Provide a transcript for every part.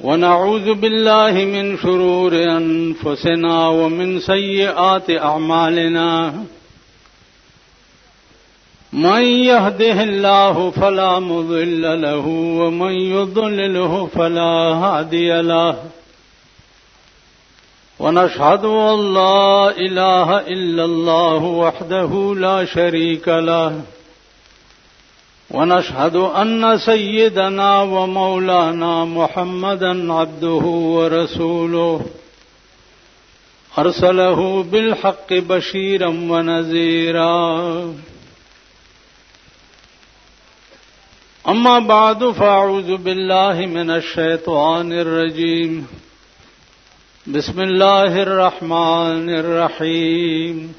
ونعوذ بالله من شرور أنفسنا ومن سيئات أعمالنا من يهده الله فلا مضل له ومن يضلله فلا هادي له ونشهد أن لا إله إلا الله وحده لا شريك له ونشهد أن سيدنا ومولانا محمدا عبده ورسوله أرسله بالحق بشيرا ونذيرا أما بعد فأعوذ بالله من الشيطان الرجيم بسم الله الرحمن الرحيم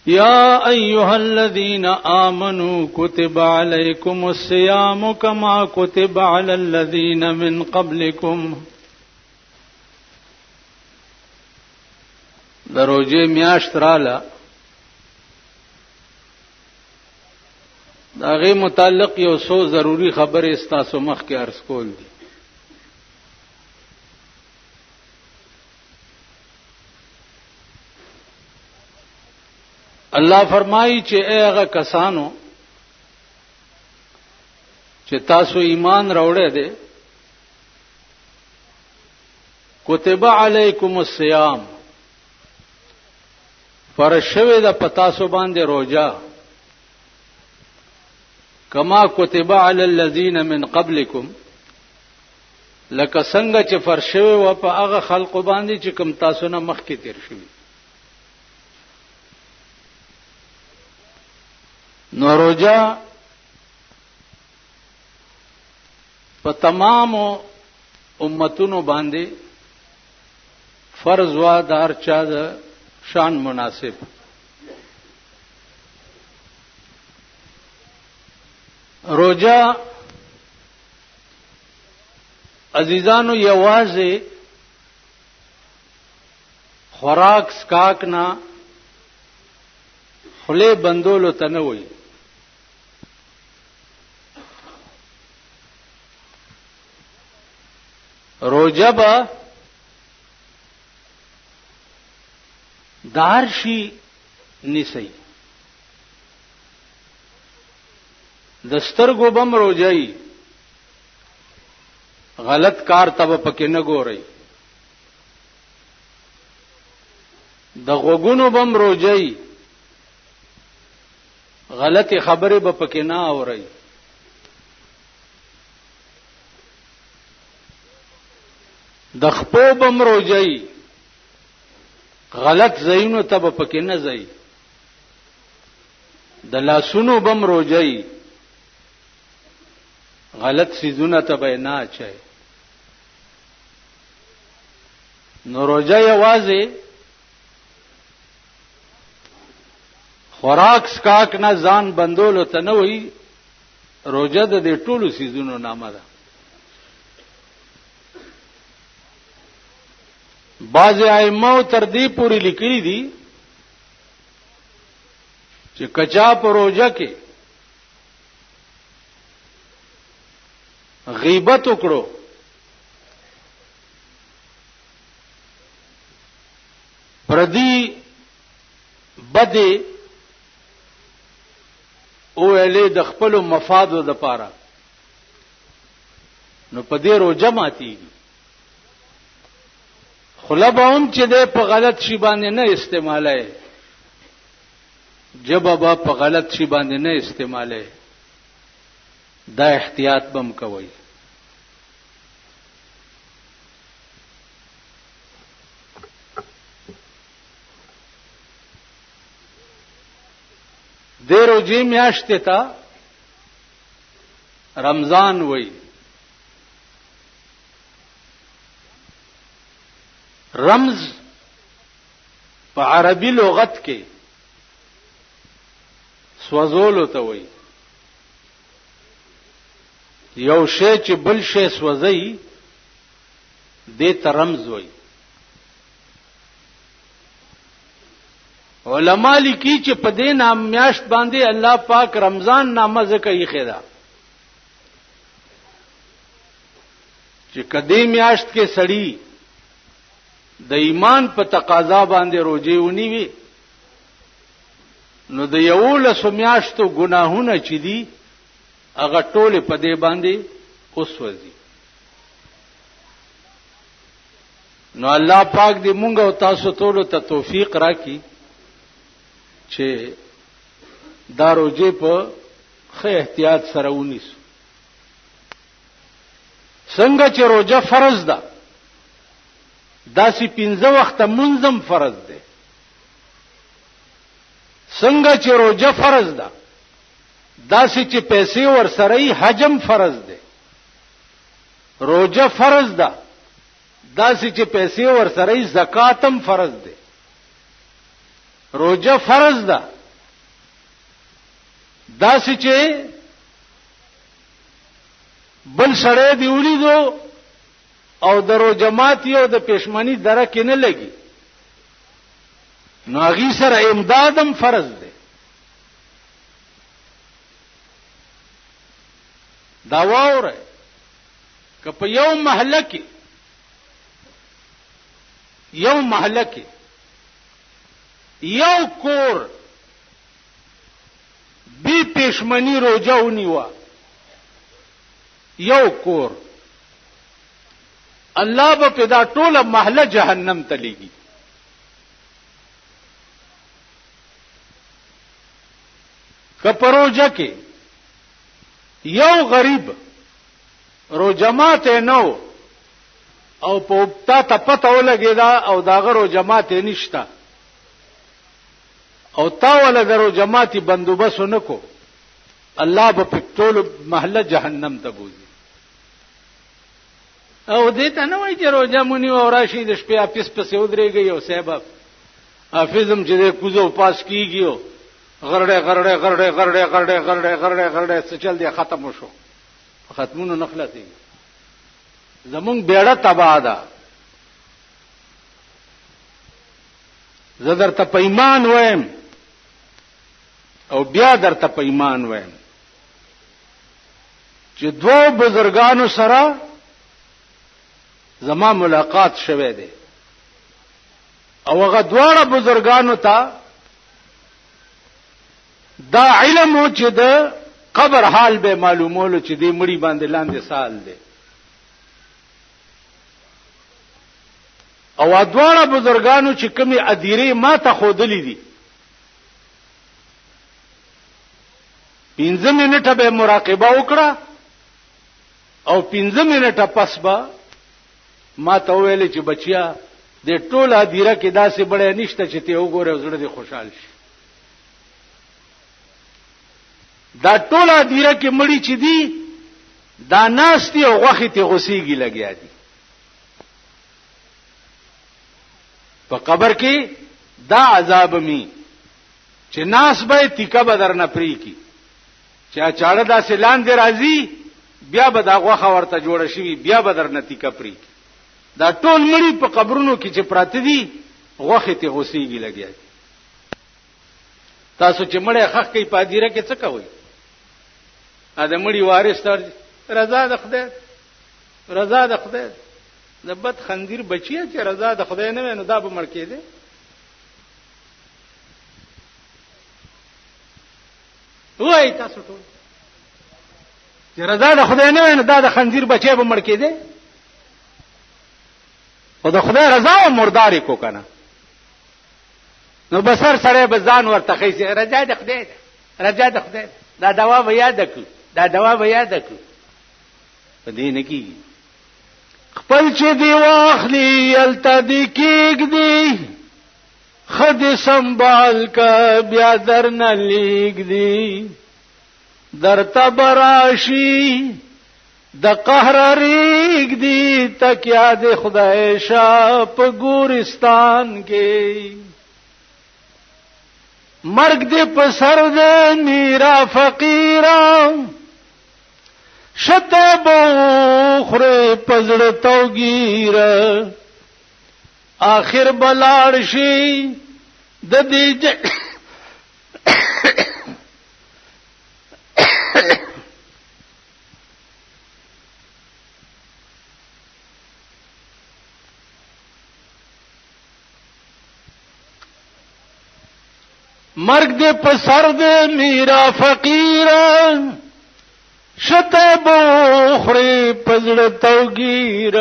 يا أيها الذين آمنوا كتب عليكم الصيام كما كتب على الذين من قبلكم دروجه میاشت راله داغه متعلق یو څو ضروری خبره استاسو مخ کې عرض کول دي. الله فرمایي چې اے هغه کسانو چې تاسو ایمان راوړی دي کتب علیکم الصیام فرض شوی د پتا سو باندې روزه کما کتب علی الذین من قبلکم لکه څنګه چې فرض شوی و په هغه خلق باندې چې کوم تاسو نه مخکې تیر شوی. نو روزه په تمام امتونو باندې فرض وا دار چا د شان مناسب. روزه عزیزانو یوازې خوراک سکاک نه خله بندولو ته نه وي. روزه به دارشي نسی دسترګو بم روزي غلط کار تب پکې نه ګوري د غوګونو بم روزي غلطی خبره به پکې نه اوري. د خپو بم روزي غلط زینو ته به پکې نه ځي. د لاسونو بم روزي غلط سيزونه ته به نه اچي. نو روزه یوازې خوراک سکاک نه ځان بندولو ته نه وي. روزه د دې ټولو سيزونو نامه ده. بعض ائمه تر دې پوری لیکلي دي چې کچا په روزه کې غیبت وکړو پردی بده او اله د خپل مفادو د پاره نو په دې روزه ماتيږي. خلبهم چې دې په غلط شی باندې نه استعماله جبابا په غلط شی باندې نه استعماله دا احتیاط بم کوي. د روزي میاشت ته رمضان وای. رمز په عربي لغت کې سوزول ته وای. یو شی چې بل شی سوځي دې ته رمز وای. علماء لیکي چې په دې نام میاشت باندې الله پاک رمضان نامه ځکه یې خدا چې کدی میاشت کې سړی د ایمان په تقاضا باندې روزي ونیوي نو د یو لسو میاشتو ګناهونه چې دي هغه ټول په دې باندې اوسوځي. نو الله پاک دې مونږ او تاسو ټول ته توفیق راکړي چې دا روزه په ښه احتیاط سره ونیسو. څنګه چې روزه فرض ده داسې 15 وخت منظم فرض ده. څنګه چې روزه فرض ده داسې چې پیسې ورسره حجم فرض ده. روزه فرض ده داسې چې پیسې ورسره زکاتم فرض ده. روزه فرض ده داسې چې بل سړی دی ولیدو او درو جماعتي او د پښمنی درکه نه لګي نو هغه سره امدادم فرض ده. دا وره که په یو محله کې یو کور بی پښمنی روزه ونیوا یو کور الله به پیدا ټوله محله جهنم ته لېږي. که په روزه کې یو غریب روزه ماته نو او په تا ته پته ولګېدا او داغه روزه ماته نشتا او تا ولا درو جماعتي بندوبس نکو الله به ټول محله جهنم ته بوزي. او دې ته نه وایي چې روزه مونږ او راشي د شپې اپس پسې ودرېږي او صاحب حافظم چې کوزو پاس کیږي غرړې غرړې غرړې غرړې غرړې غرړې غرړې غرړې څه چل دی ختم شو ختمونو نخلتي زمونږ بیړه تباہ ده. زه درته په ایمان وایم او بیا درته په ایمان وایم چې دوه بزرګانو سره زما ملاقات شوه دی او هغه دواړه بزرګانو ته دا علم و چې د قبر حال به معلومولو چې دې مړی باندې لاندې سال دی او دواړه بزرګانو چې کومي اديره ما ته خودلې دي 15 منټه به مراقبه وکړه او 15 منټه پس به ما ته ویل چې بچیا د ټوله اديره کې داسې بړې نشته چې ته وګوره زړه دې خوشحال شي. دا ټوله اديره کې مړی چې دي دا ناشتي او غوخي ته غسیږي لګیا دي. په قبر کې دا عذاب می چې ناس به تیکه بدر نه پری کی چا چاړه دا سلان دی راځي بیا به دا غوخه ورته جوړ شي بیا بدر نه تیکه پری کی. دا ټول مړي په قبرونو کې چې پراته دي غوخه ته غسیږي لګیا دي. تاسو چې مړی خخ کوي پادیره کې څه کوي؟ ا د مړي وارث تر رضا د خدای د بد خندیر بچیا چې رضا د خدای نه نو دا به مړ کېده. وای تاسو ټول چې رضا د خدای نه نو دا د خندیر بچي به مړ کېده. او د خدای رضا او مرداري کو کنه نو بسر سره به ځان ورته خېسي رضا د خدای دا دوا به یاد کړو په دې نه کیږي. خپل چې دی واخلی الته دی کېګ دی خد سنبال کا بیا در نه لیگ دی در تبراشی د قهر ریگ دی تکیا د خدای شاپ ګورستان کې مرګ دې په سر دې میرا فقیران شته بوخره پزړ توګیر آخر بلاړ شي د دې مرگ دے پسر دے میرا فقیر شتے بوخری پزڑ توگیر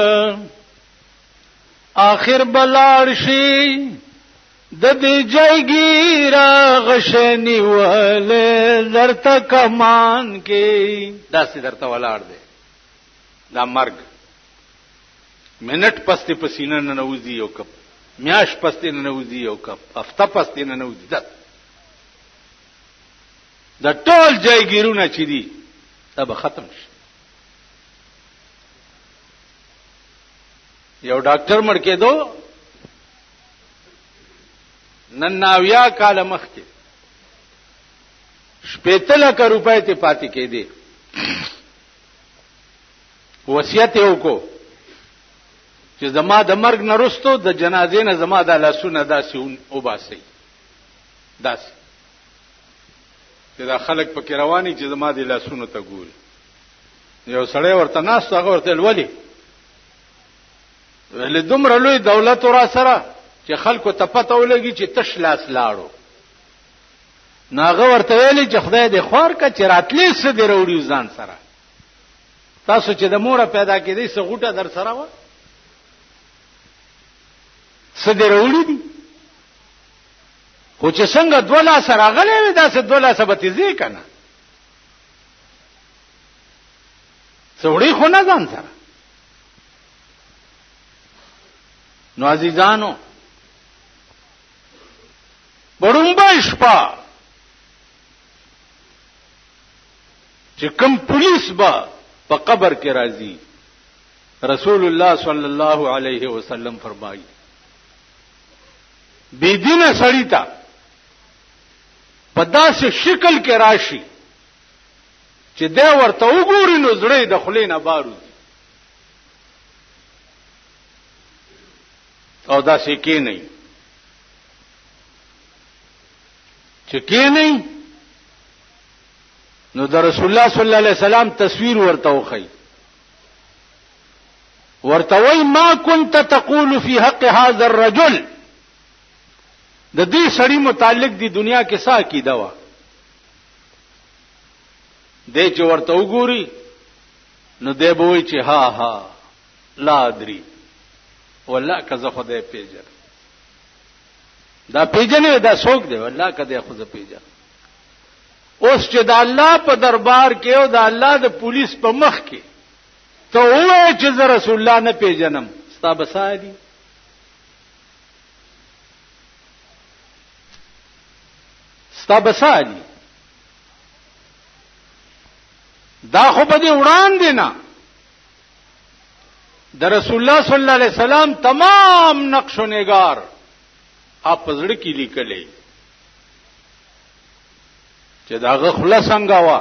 آخر بلارشی ددی جایگیر غشنی والے درتا کمان کی دا سی درتا ولار دے دا مرگ منٹ پستی پسینه ننوزی یو کپ میاش پستی ننوزی یو کپ هفته پستی ننوزی دا ټول جایگیرونه چې دي دا به ختم شي یو ډاکټر مړ کېدو نن 90 کال مخکې 70 لک روپۍ ته پاتې کېدی وصیت یې وکړو چې زما د مرګ نه وروسته د جنازې نه زما د لاسونه داسې وباسي داسې چې دا خلک پکې رواني چې زما د لاسونو ته ګوري یو سړی ورته ناست هغه ورته ولي ولې دومره لوی دولت ورا سره چې خلکو ته پته ولګي چې تش لاس لاړو ناغه ورته ویلي چې خدای دې خوار کا چې راتلې څه دی وروړي ځان سره تاسو چې د موره پیدا کېدې څه غوټه در سره و څه دی وروړي دي خو چې څنګه دولا سره غلې وي دا څه دولا سبتي زی کنه څوړي خو نه ځان سره نو عزیزانو بڑومبا شپا چې کوم پولیس با په قبر کې راځي رسول الله صلی الله علیه وسلم فرمایي بی دینه سړی تا په داسې شکل کې راشي چې دا ورته وګوري نو زړه د خلینو بارو او داسې کې نه چې کې نه نو د رسول الله صلی الله علیه وسلم تصویر ورته وخی ورته وای ما كنت تقول في حق هذا الرجل د دې سړی متعلق دی دنیا کې څه عقیده و دې چې ورته وګوري نو دې به وای چې ها ها لا ادري والله کزه خدای پیژن دا پیژنې دا څوک دی والله کده خو زه پیژن اوس چې د الله په دربار کې او د الله د پولیس په مخ کې ته وای چې زه رسول الله نه پیژنم ستا بسادي ستا بسادي دا خو په دې وړاندې نه د رسول الله صلی الله علیه وسلم تمام نقش و نگار اپ زړه کې لیکلې چې داغه خلا څنګه وا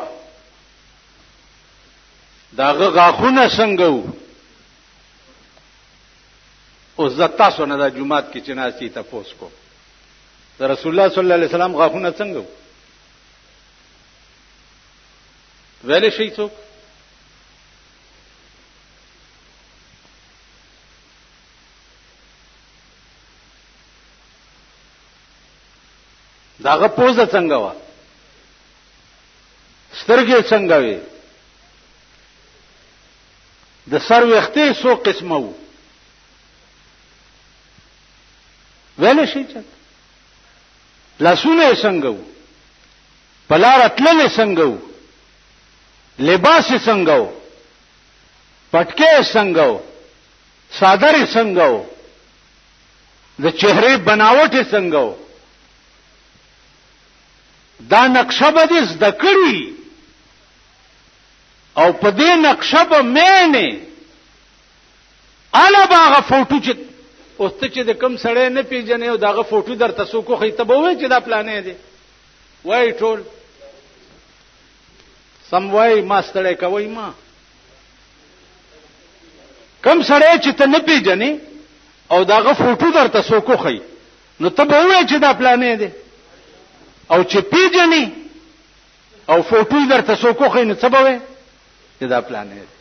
داغه غاخونه څنګه وو او زتا سونه د جمعات کې چناسي تاسو کو د رسول الله صلی الله علیه وسلم غاخونه څنګه وو ویلې شي څوک داغه پوزه څنګه وا سترګې څنګه وي د سر وختې سو قسمه وو ویل شي چې لاسونه څنګه وو پلار اتلل څنګه وو لباس څنګه وو پټکې څنګه وو صادر څنګه وو د چهره بناوټ څنګه وو دا نقشه به دې زده کړی او په دې نقشه به مینه انا باغه فوټو چې اوس ته چې د کم سړی نه پیژنې او داغه فوټو درته څوک خو ته به وای چې دا پلانې دی وای ټول سم وای ما ستړی کوي ما کم سړی چې ته نه پیژنې او داغه فوټو درته څوک خو نو ته به وای چې دا پلانې دی او چې پیژنې او فوټو درته څوک خو نو څه به وای چې دا پلانې دی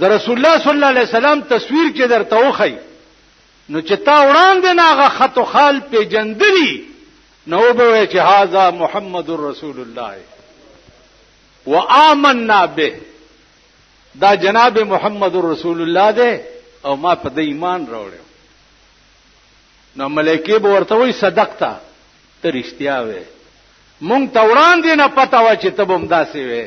د رسول الله صلی الله علیه وسلم تصویر چې درته وخی نو چې تا وړاندې ناغه خط او خال پیجندلی نو به چې هاذا محمد رسول الله وآمنا به، دا جناب محمد رسول الله دی او ما په د ایمان راوړم. نو ملائکه به ورته وي صدقتا، ته رښتیا وې، مونږ ته وړاندې نه پته و چې ته به همداسې وې،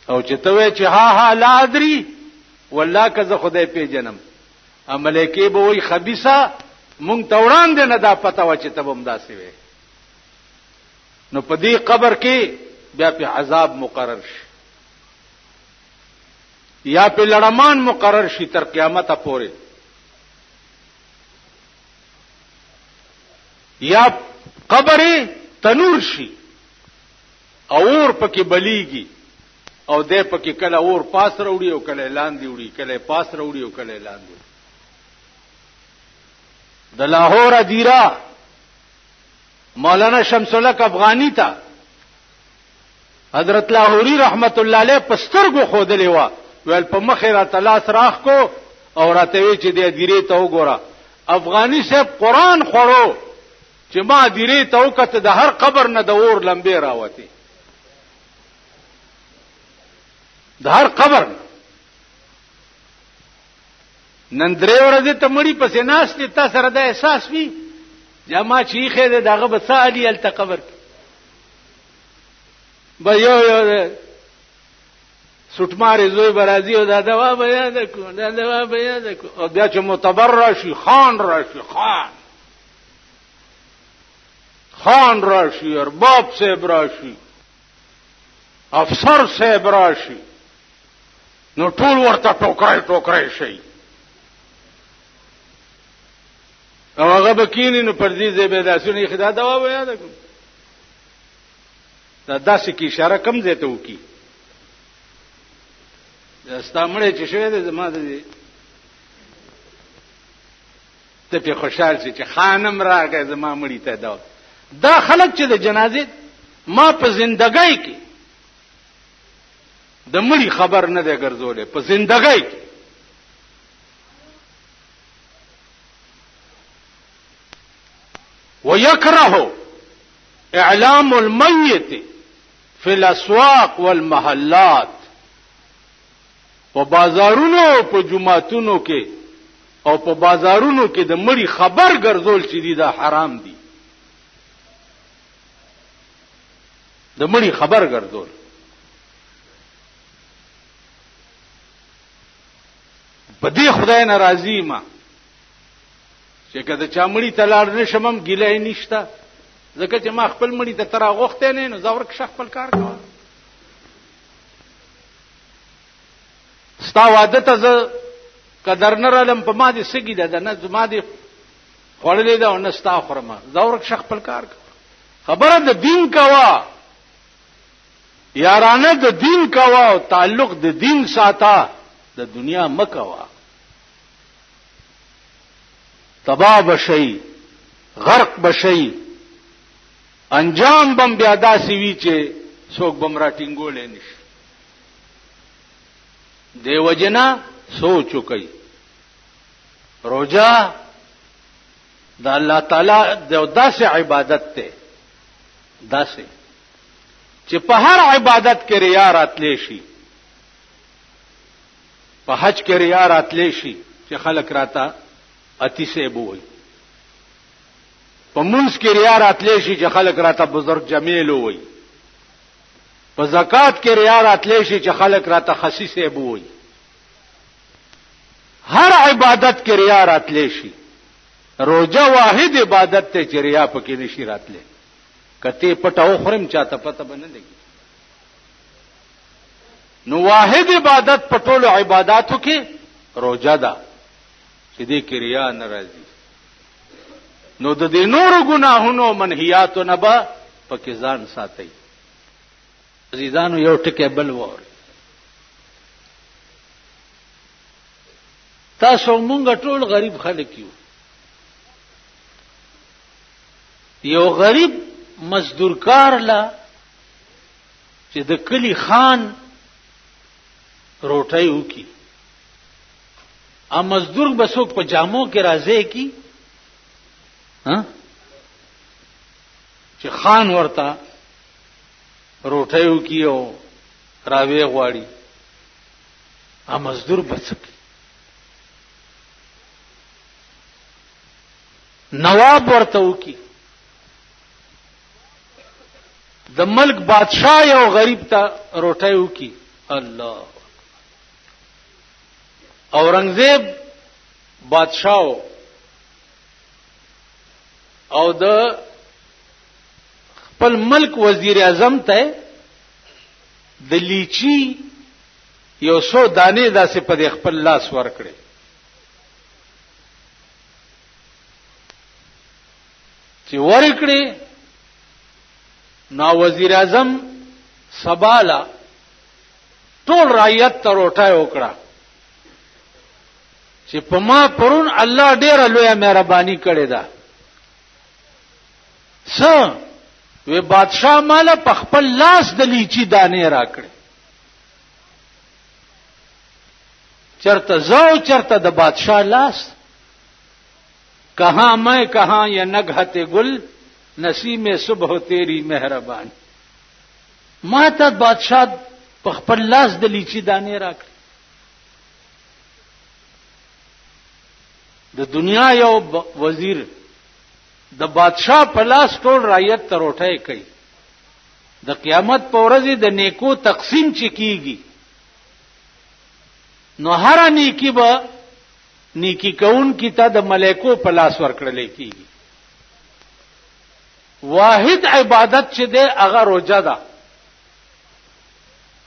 او چې ته وې چې ها لا ادري والله که زه خدای پیژنم، ملائکه به وي خبيثه، مونږ ته وړاندې نه دا پته و چې ته به همداسې وې. نو په دې قبر کې بیا په عذاب مقرر شي یا په لړمان مقرر شي تر قیامت پورې، یا قبر تنور شي او اور پکې بلیږي او دې پکې کله اور پاس وروړي او کله لاندې وړي، کله پاس وروړي او کله لاندې. د لاهور ادیرا مولانا شمس الحق افغانی ته حضرت لاہوری رحمت الله علیه پسترګو خودلې و، ویل په مخه را تلاس راخ کو او راته وی چې دې ادیره ته وګوره. افغانی صاحب قران خورو چې ما ادیره ته وکړه، د هر قبر نه د اور لمبه راوتی، د هر قبر. نن درې ورځې ته مړی پسې ناس دي، تاسو سره د احساس وی جما چې خې دغه بسالی ال قبر به یو سټمارې زوی برازي او دا دوا بیان کو، دا دوا بیان کو، او بیا چې معتبر راشي خان راشي، خان راشي، ارباب صاحب راشي، افسر صاحب راشي، نو ټول ورته ټوکرای شي او هغه بکینی نو پر دې زبې داسونه خدا دوا بیان کو. دا داسې کی اشاره کم زیته وکي استامړې چې شوی د زما د ته په خوشحال شي چې خانم راغی زما مړی ته. دا خلک چې د جنازې ما په زندګۍ کې د مړی خبر نه دی ګرځولې، په زندګۍ کې ويكره اعلام الميت في الاسواق والمحلات، په بازارونو په جمعاتونو کې او په بازارونو کې د مړي خبر ګرځول چې دي دا حرام دي، د مړي خبر ګرځول. په دې خدای ناراضي ما چې کله چا مړی ته لاړ نشم هم ګیلې نشته، ځکه چې ما خپل مړی ته تر غوښته نه نو زور کې خپل کار کوم. ستا واده ته زه قدر نه رالم په ما دي سګی ده نه زما دي خړلې ده او نه ستا خورما، زور کې خپل کار کوم. خبره د دین کوا، یارانه د دین کوا او تعلق د دین ساته، د دنیا مکوا. تباہ بشي، غرق بشي، انجام بم بیا داسې وی چې څوک بم را ټینګولې نشي. دیو جنا سوچ کوي روزه د الله تعالی د داسې عبادت ته، داسې چې په هر عبادت کې ریا راتلی شي، په حج کې ریا راتلی شي چې خلک راته اتی سے بوئی، په منځ کې ریا راتلی شي چې خلک راته بزرگ جمیل وي، په زکات کې ریا راتلی شي چې خلک راته خسی سے بوئی، هر عبادت کې ریا راتلی شي. روزه واحد عبادت ته چې ریا پکې نشي راتلی، کته پټاو خورم چاته پته بنه لګي. نو واحد عبادت پټول عبادتو کې روزه ده چې دې کې ریا ناراضي. نو د دې نورو ګناهونو منهیاتو نه به پکې ځان ساتي. عزیزانو یو ټکی بل وره، تاسو مونږ ټول غریب خلک یو. یو غریب مزدور کار لا چې د کلی خان روټي وکي، ا مزدور بسوک په جامو کې راځي کی چې خان ورته روټیو کیو راوی غواړي ا مزدور بچک نواب ورته وکي د ملک بادشاہ یو غریب ته روټیو کی الله اورنګزیب بادشاہ او د خپل ملک وزیر اعظم ته د لیچی یو 100 دانې داسې په خپل لاس ورکړي چې ورکړي نو وزیر اعظم سبالا ټول رعیت ته روټای وکړه چې په ما پرون الله ډېر لوی مهرباني کړې ده وی بادشاہ مالا په خپل لاس د لیچی دانې راکړي چرته زو چرته د بادشاہ لاس کہاں میں کہاں یہ نگہت گل نسیم صبح تیری مہربان ما ته بادشاہ په خپل لاس د لیچی دانې راکړي د دنیا یو وزیر د بادشاہ په لاس ټول رعیت ته روټۍ کوي د قیامت په ورځ د نیکو تقسیم چې کیږي نو هر نیکی به نیکی کون کی ته د ملائکو په لاس ورکړل کیږي واحد عبادت چې ده هغه روزه ده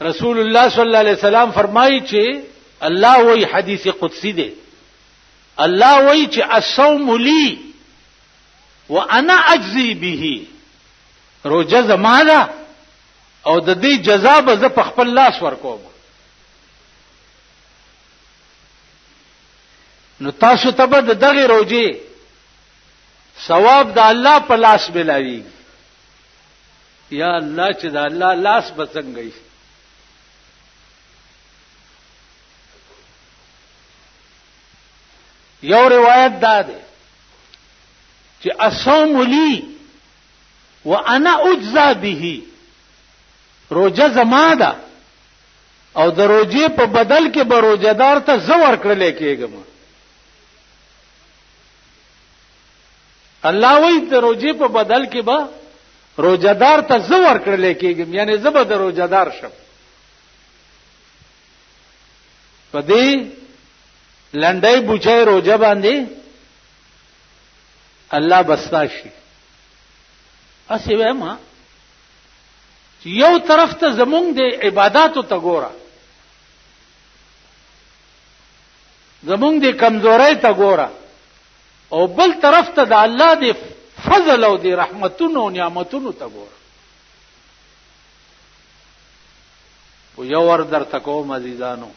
رسول الله صلی الله علیه وسلم فرمایي چې الله وی حدیث قدسی ده الله وی چې الصوم لی وانا اجزی به روزه زمانہ او د دې جزا به ز په خپل لاس ورکوم نو تاسو ته به دغه روزه ثواب د الله په لاس ملاوي یا الله چې د الله لاس بڅنګي یو روایت دا ده چې الصوم لی وانا اجزا به روزه زما ده او د روزه په بدل کې به روزدار ته زور کړل کېږم الله وی د روزه په بدل کې به روزدار ته زور کړل کېږم یعنی زبر د روزدار شم په دې لنډای بوچای روزه باندې الله بستاشي اسی وېما چې یو طرف ته زمونږ د عبادتو ته ګوره زمونږ د کمزورۍ ته ګوره او بل طرف ته د الله د فضل او د رحمتونو او نعمتونو ته ګوره او یو ور درته کوم عزیزانو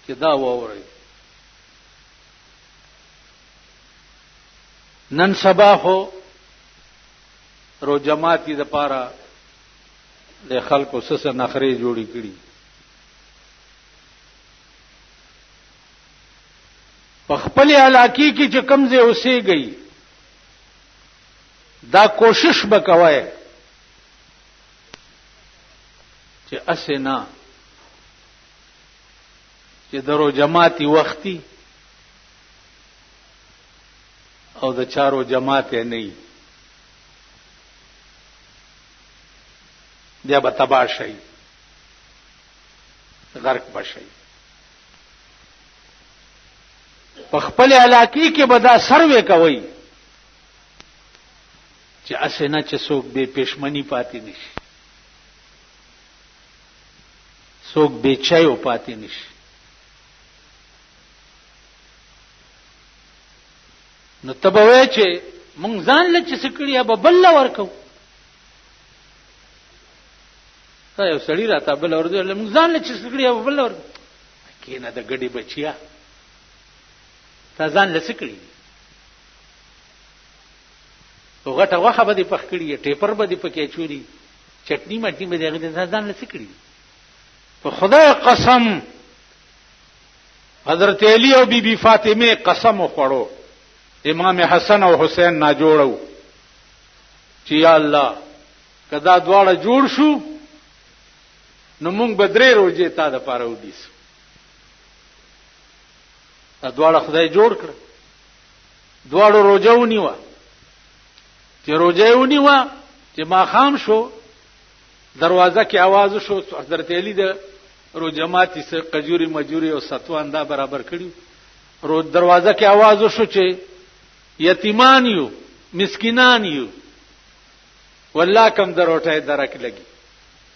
چې دا ووري نن سبا خو روجماتی د پاره د خلکو سسه نخري جوړی کړي په خپل علاقې کې چې کمزه اوسې گئی دا کوشش وکوي چې اسنه چې درو جماعتي وختي او د چارو جماعت نه وي بیا به تباہ شي غرق بشي په خپل علاقې کې به دا سروې کوي چې اسنه چې څوک به پښمنی پاتې نشي څوک به چایو پاتې نشي نو تبوي چې مونږ ځان له چې سکړیا به بل ورکو تا یو سړی راته بل ورته مونږ ځان له چې سکړیا به بل ورکو کینه د ګډي بچیا تا ځان له سکړی وګټه واخه به دې پخ کړی ټیپر به دې پکې چوری چټنی مټنی به دې ځان له سکړی په خدای قسم حضرت علی او بی بی فاطمه قسم وخړو امام حسن او حسین نا جوړو چې یا الله کدا دواړه جوړ شو نو موږ بدرې روزه تا د پاره ودیس دواړه خدای جوړ کړ دواړو روزه ونیوا چې روزه ونیوا چې ما خام شو دروازه کې आवाज شو حضرت علی د روزه ماتي سره قجوري مجوري او ستوان دا برابر کړیو دروازه کې आवाज شو چې یتیمان یو مسکینان یو والله کم دروټه درک لګي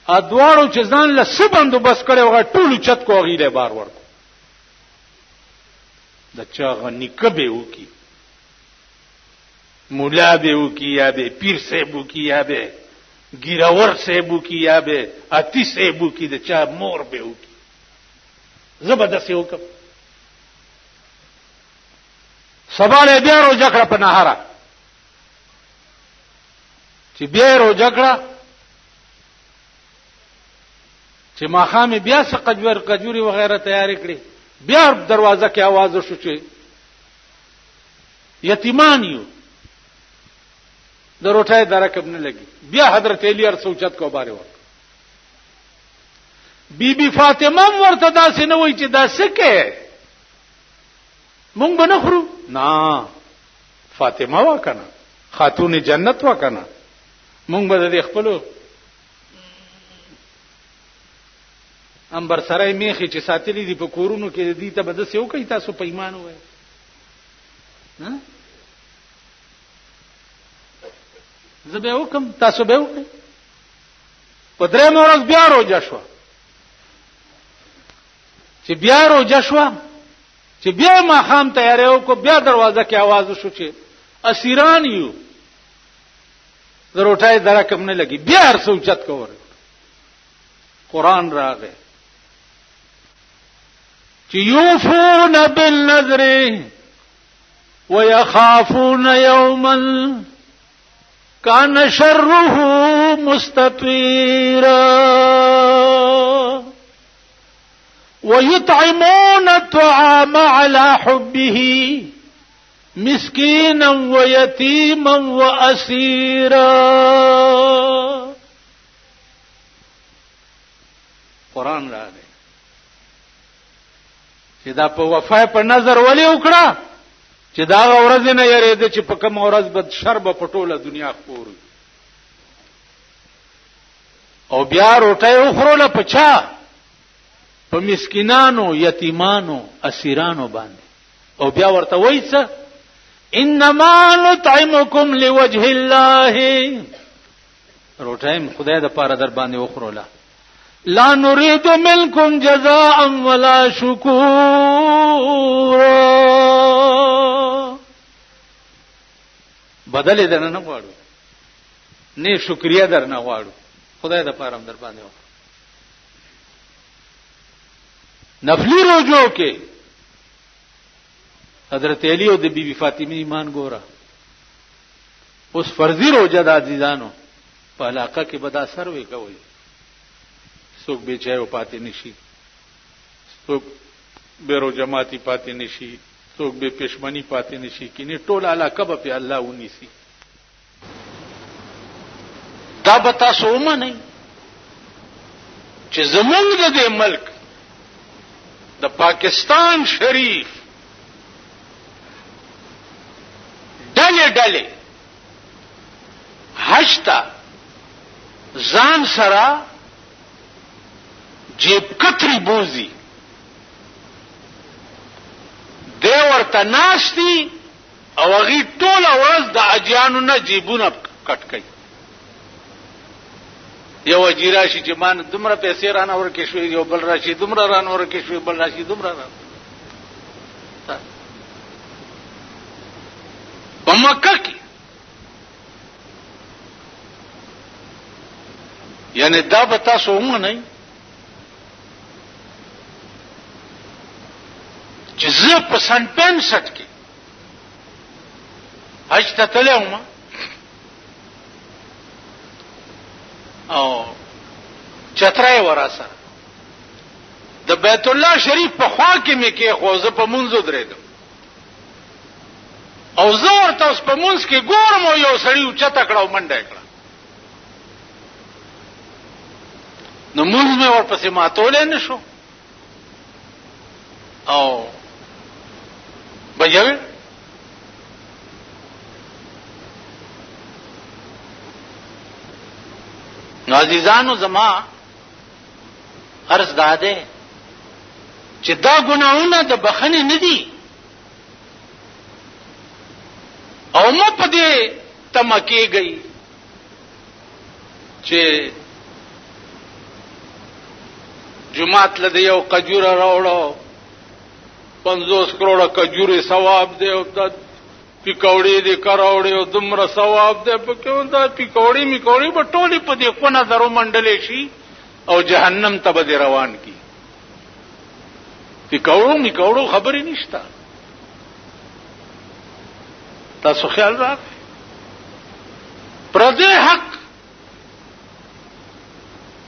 ا دواړو چې ځان له سبندو بس کړي وغه ټولو چت کو غیله بار ورکو د چا غنی کبه وکي مولا به وکي یا به پیر صاحب وکي یا به ګیراور صاحب وکي یا به اتی صاحب وکي د چا مور به وکي زبردست وکم سباله بیا رو جکړه په نهاره چې بیا رو جکړه چې ماخام بیا څه قجوري وغیرہ تیار کړي بیا دروازه کې आवाज وشو چې یتیمان یو دروټه درکب نه لګي بیا حضرت علی ارسوچت کو باره ور بی فاطمه ورته داسې نه وای چې دا سکه مونږ به نه خورو نه فاطمه وا کنه خاتون جنت وا کنه مونږ به د خپلو انبر سره میخي چې ساتلې دي په کورونو کې دي ته بده سیو کوي تاسو په ایمان وای ها زبې وکم تاسو به وکړي په درې مورز بیا روزه شو چې بیا روزه شو چې بیا ما خام تیارې وکړو بیا دروازه کې आवाज شو چې اسیران یو دروټای درکم نه لګي بیا هر سوچت کوور قران راغی چې یوفون بالنذر ويخافون يوما كان شره مستطيرا ويطعمون الطعام على حبه مسكينا ويتيما واسيرا قران راغی چې دا په وفای په نظر ولې وکړه چې دا ورځ نه یریده چې په کوم ورځ بد شرب په ټوله دنیا خور او بیا روټه وخوروله په چا په مسکینانو یتیمانو اسیرانو باندې او بیا ورته وایي څه انما نطعمکم لوجه الله روټه خدای د پاره در باندې وخوروله لا نريد منكم جزاء ولا شكورا بدل درنه نه غواړو نه شکریا درنه غواړو خدای د پاره در باندې و نفلی روزو کې حضرت علی او د بیبي فاطمه ایمان ګوره اوس فرضي روزه د عزیزانو په علاقه کې بد اثر وي کوي څوک به چایو پاتې نشي څوک به روزماتي پاتې نشي څوک به پښمنی پاتې نشي کینه ټول علاقه به الله ونیسي دا به تاسو ومنئ چې زمونږ د دې ملک د پاکستان شریف ډلې حشتا ځان سره جیب کتری بوزي دی ورته ناشتي او هغه ټول ورځ د اجیانو نه جیبونه کټ کوي یو اجیراشي چې مان دومره پیسې رانه ورکې شوې یو بل راشي دومره رانه ورکې شوې بل راشي دومره رانه په مکه کې یعنی دا به تاسو ومنئ چې زه په 65 کې حج ته تلم او چترای وراسه د بیت الله شریف په خوا کې مې کې خو زه په منځو درېدم او زور ته اوس په مونږ کې ګورم او یو سړی اوچته کړه او منډه کړه نو مونږ مې ورپسې ماتولې نه شو او بجل نو عزیزانو زما عرض داده چې دا ګناهونه د بخښنې نه دي او مو په دې تمکه گئی چې جمعات لده یو قجوره راوړو 50 کروڑه کجوري ثواب دی او د پکوړې دې کراوړې او دمر ثواب دی په کوم دا پکوړې میکوړې په ټولي په دې کو نظر منډلې شي او جهنم ته به روان کی پکوړو میکوړو خبرې نشته تاسو خیال راکړئ پردې حق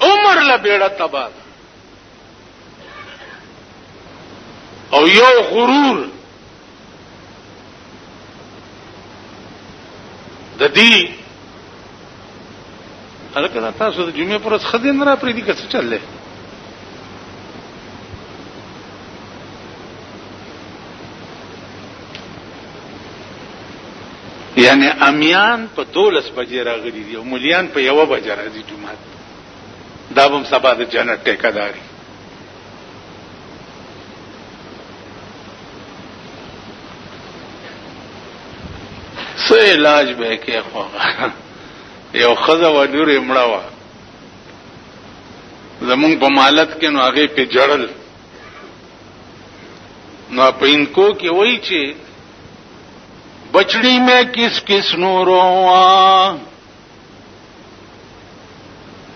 عمر لا بیړه تبا او یو غرور د دې هلکه تاسو د جمعې پر ورځ خدین را پرې دي که څه چلې یعنی امیان په 12 بجې راغلي دي او مليان په 1 بجې راځي جمعه دا به سبا د جنت ټیکاداري څه علاج به کې خو یو خزه و لوري مړه و زمونږ په مالت کې نو هغه په جړل نو په انکو کې وایي چې بچڑی میں کس کس نو رواں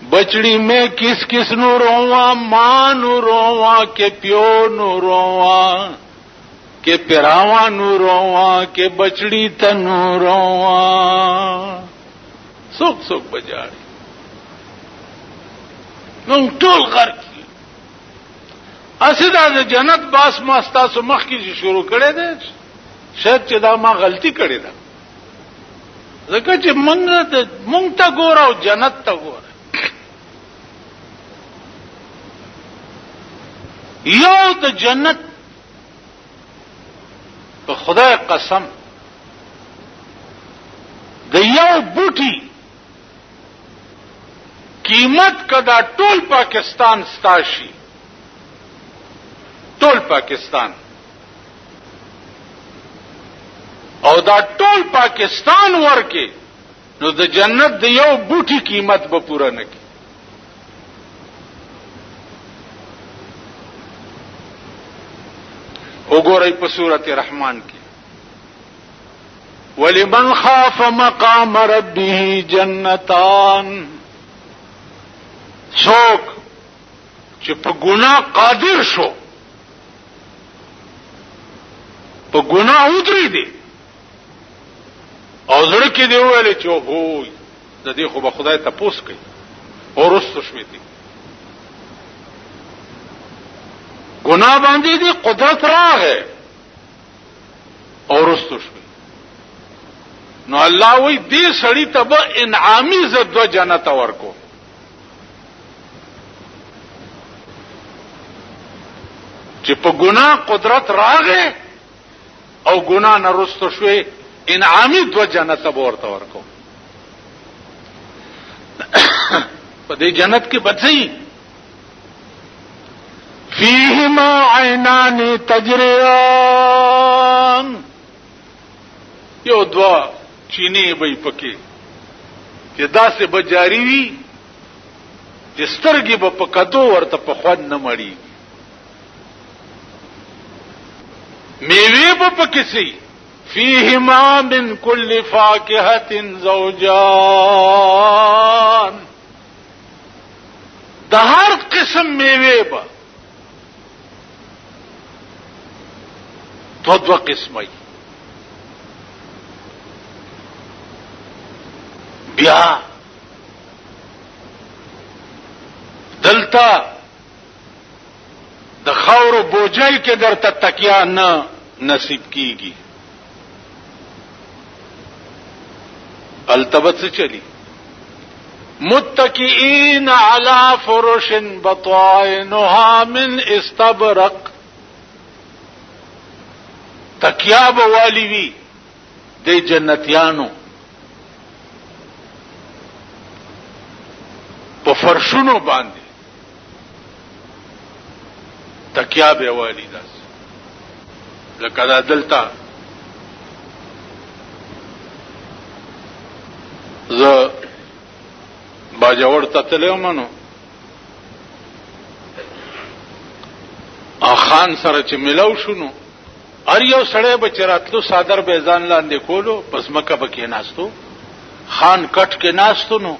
بچڑی میں کس کس نو رواں ماں نو رواں کہ پیو نو رواں کہ پیراواں نو رواں کہ بچڑی تنو رواں سوک سوک بجاڑی نو ټول غر کی اسدا د جنت باس ماستا سو مخ کی شروع کړي دي شاید چې دا ما غلطی کړې ده ځکه چې مونږ ته ګوره او جنت ته ګوره یو د جنت په خدای قسم د یو بوټي قیمت کدا ټول پاکستان ستاشي ټول پاکستان او دا ټول پاکستان ورکه نو د جنت د یو بوټي قیمت به پوره نه کی وګورئ په سورته رحمان کې ولمن خاف مقام ربه جنتان څوک چې په ګناه قادر شو په ګناه ودرې دي او زړه کې دی ویل چې وای د دې خو به خدای تاسو کوي او رستو شوي دي ګناه باندې دي قدرت راغې او رستو شوي نو الله وی دې سړی ته به انعامي زد و جنت ورکو چې په ګناه قدرت راغې او ګناه نه رستو شوي انعامی دو جنت ورته ورکو په دې جنت کې بچي فیهما عینان تجریان یو دوا چینه به پکې چې داسې بجاری وي چې سترګې به په کدو ورته په خوان نه مړي میوه به پکې سي فيهما من كل فاكهة زوجان د هر قسم میوه به دو قسمه بیا دلتا د خاور بوجای کې درته تکیا نه نصیب کیږي التبت چلی متکئین علی فرش بطائنها من استبرق تکیاب والی وی دی جنتیانو په فرشونو باندې تکیاب والی داس لکه دا دلتا ز باجوړ ته تلو منو خان سره چې ملو شونو ار یو سړی به چراتلو صادر به ځان لاندې کولو پس مکه به کې ناستو خان کټ کې ناستو نو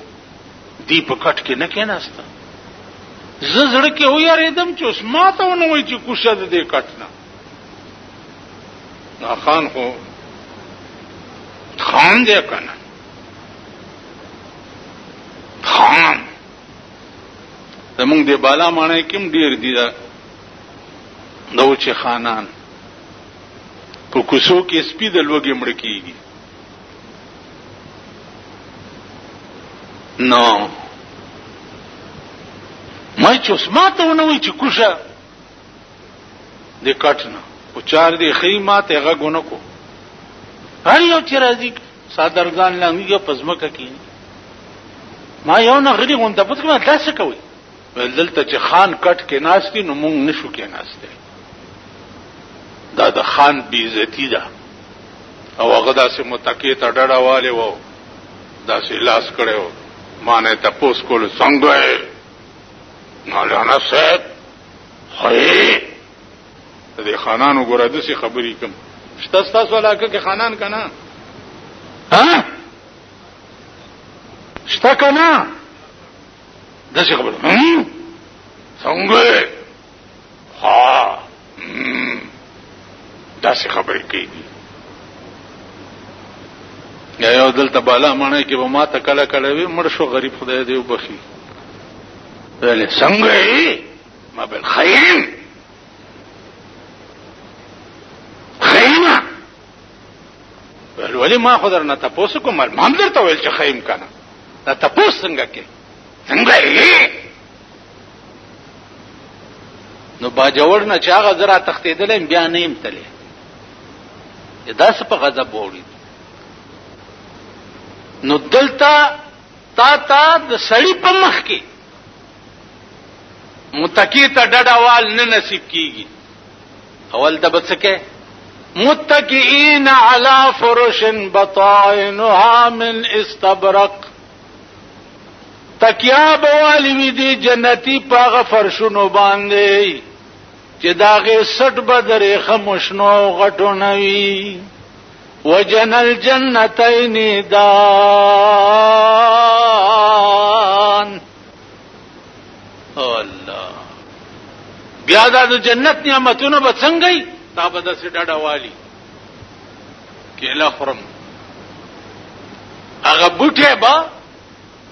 دی په کټ کې نه کې ناستا زړه کې و یاریدم چې اوس ماته ونه وای چې کوشه دې کټ نه خان خو خان دې کنه خان زمونږ د بالا معنی کوم ډیر دي دا نو چې خانان په کوڅو کې سپي د لوګي مړ کیږي نو ما چې اوس ماته ونه وای چې کوشه دې کټ نه او چار دې خې ماته هغه غونه کو هر یو چې راځي صادرګان لاندې پزماکه کینی ما یو نه غړي غونډه پته ما تاسو کوي دلته چې خان کټ کې ناشتي نو مونږ نشو کې ناشته دا د خان بی عزتی ده او هغه داسې متکی ته ډډه والے وو داسې لاس کړو مانه تاسو کول څنګه مولانا صاحب خیر دې خانانو ګوره د څه خبرې کوم شته تاسو علاقه کې خانان کنا ها شته کنا د څه خبر څنګه ها دا څه خبرې کوي یا یو دلته بالا معنی کې به ما ته کله کله وي مړ شو غریب خدای دې وبخي ولې څنګه ما بل خیر خیمه ولې ما خدای نه تاسو کوم ما درته ویل چې خیم کنه دا تاسو څنګه کې څنګه نو باجوړ نه چاغه زرا تختیدل بیا نه يم تلې دا څه په غضب ووري نو دلتا تا د سړی په مخ کې متکی ته ډډاوال نه نصیب کیږي اول د بڅکه متکئین علی فرش بطائنها من استبرق تکیا بوالی وی دی جنتی پاغه فرشونو باندې چې داغه سټ بدرې خمشنو غټو نوي وجن الجنتین دان الله بیا د جنت نعمتونو به څنګه تا به د سټډا والی کېلا خرم هغه بوټه با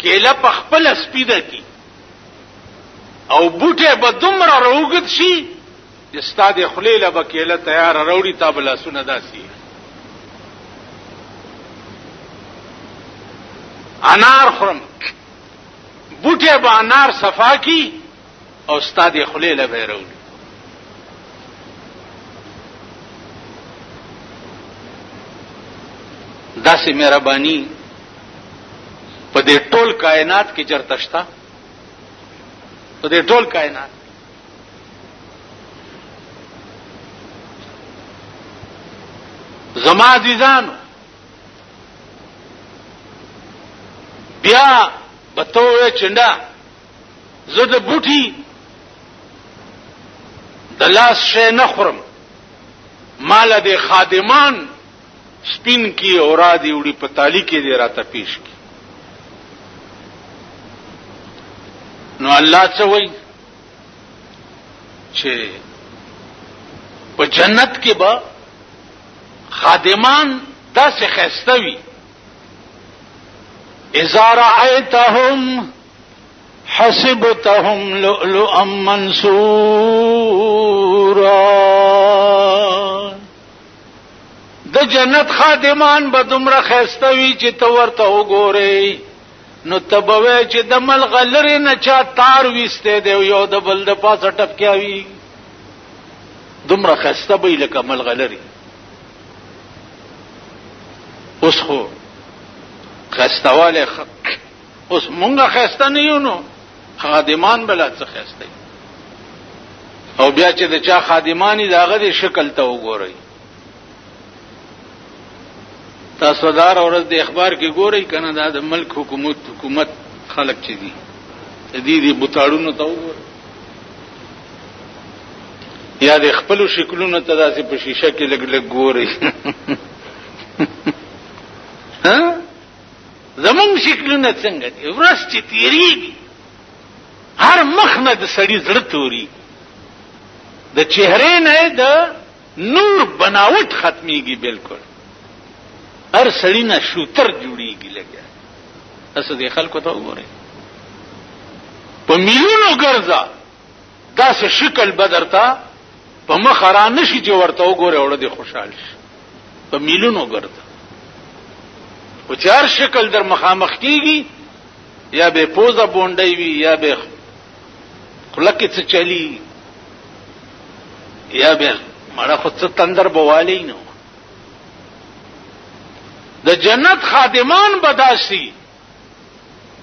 کېلا په خپل سپیده کی او بوټه به دومره روغت شي چې ستاد خلیله به کېلا تیار وروړي تا بل سونه داسي انار خرم بوټه به انار صفا کی او ستاد خلیله به وروړي داسې مهرباني په دې ټول کائنات کې چرته شته په دې ټول کائنات زما عزیزانو بیا بتوې چندا زه د بوټي د لاس شې نه خورم مال د خادمان سپین کی اورا دی وړي په تالی کې دی راته پیش کی نو الله څه وایي چې په جنت کې به خادمان داسې خسته وي اذا رأيتهم حسبتهم لؤلؤا منثورا د جنت خادمان به دومره خیسته وي چې ته ورته وګورې نو ته به وایې چې د ملغلرې نه چا تار ویستی دی یو د بل د پاسه ټپکیاوي دومره خیسته به یې لکه ملغلرې. اوس خو خیستوالی اوس مونږه خیسته نه یو نو خادمان بلا څه خیسته او بیا چې د چا خادمانی د هغه د شکل ته وګورئ. تاسو دار ورځ د اخبار کې ګورئ کنه دا د ملک حکومت خلق چې دي دې بوتاړونو ته وګورئ یا د خپل شکلونو ته داسې په شیشه کې لګ لګ ګورئ. ها زمون شکلونه څنګه دي ورځ چې تیریږي هر مخ نه د سړي زړه توري د چهره نه د نور بناوټ ختميږي بالکل هر سړی نه شوتر جوړیږي لګیا. اسه دې خلکو ته وګورئ په میلیونو ګرځا داسې شکل بدرتا په مخ را نشي چې ورته وګورئ اور دې خوشحال شي په میلیونو ګرځا او چار شکل در مخامخ کیږي یا به پوزا بونډي وي یا به خلک څه چلی یا به مړه خود څه تندر بوالی نو. د جنت خادمان بداسي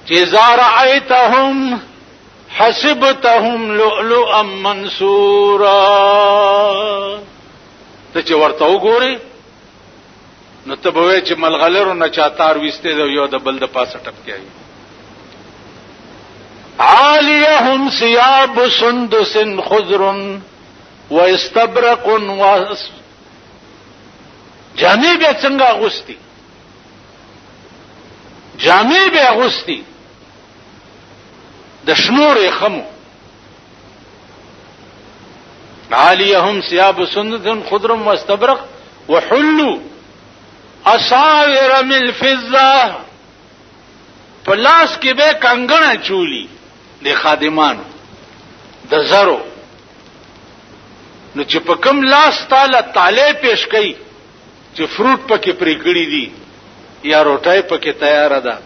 چې زارعتهم حسبتهم لؤلؤا منثورا ته چې ورته وګوري نو ته به وایې چې ملغلرو نه چاتار وسته دی یو د بل د پاسه ټپکیږي. عالیهم ثياب سندس خضر واستبرق جامې به څنګه اغوستي جامې به اغوستي د شنورې خمو. عالیهم ثياب سندس خضر واستبرق وحلوا اصاور من فضه پلاس کې به کنګڼه چولی د خادمانو د زرو نو چې په کوم لاس تعالی تاله پیش کړي چې فروټ پکې پرې کړی دي یا روټای پکې تیار ده